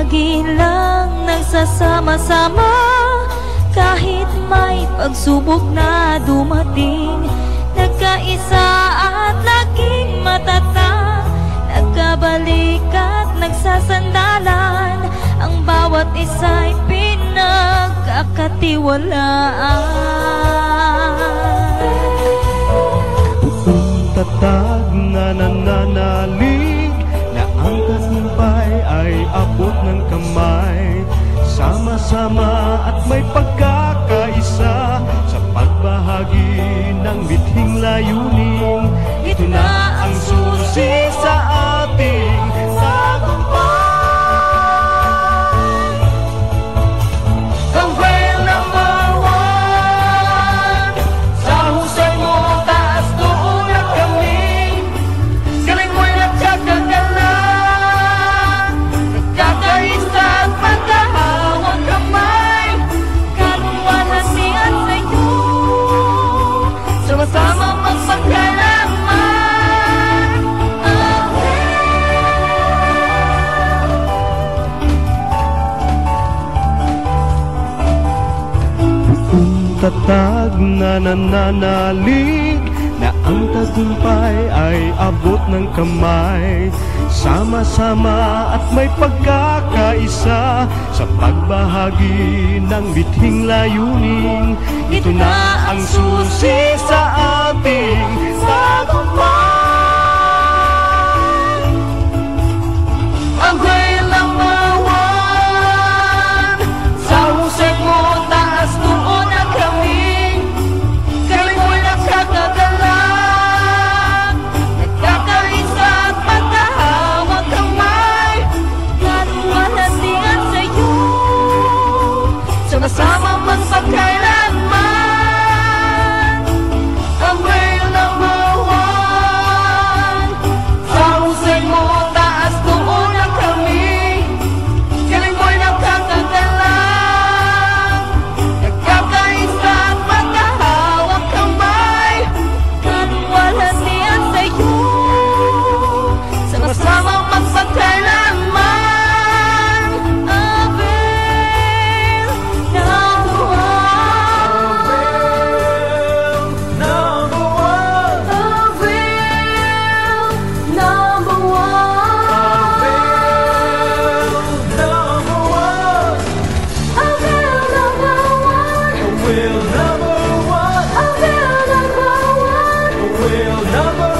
lagi lang nagsasama-sama. Kahit may pagsubok na dumating, nagkaisa at laging matatag, nagkabalik at nagsasandalan. Ang bawat isa'y pinagkakatiwalaan. Buong tatag na nananalig na ang tagumpay ay abot ng kamay. Sama-sama at may pagkakaisa sa pagbahagi ng bithing layunin. Ito na ang susi sa ating tagumpay. Ang rail number one, sa husay mo taas doon at kami. Galing mo'y nagkakagalan, nagkakaisa at magkahawag kamay. Kaluwalhatian sa'yo, sama-sama magpagkalaman. Buong tatag na nananalig na ang tagumpay ay abot ng kamay. Sama-sama at may pagkakaisa sa pagbahagi ng bithing layunin. Ito na ang susi sa ating tagumpay. Ang rail number one, sa husay mo taas doon at kami. Galing mo'y nakakagalan, nagkakaisa at magkahawag kamay. Kaluwalhatian sa'yo, sama-sama magpagkailanman. Ang rail number one, sa husay mo taas doon at kami. Galing mo'y nakakagalan, nagkakaisa at magkahawag kamay. Kaluwalhatian sa'yo, sama-sama magpagkailanman. Abel number one, Number one, Abel number one, number one, Abel number one, will number one, Abel number one, will number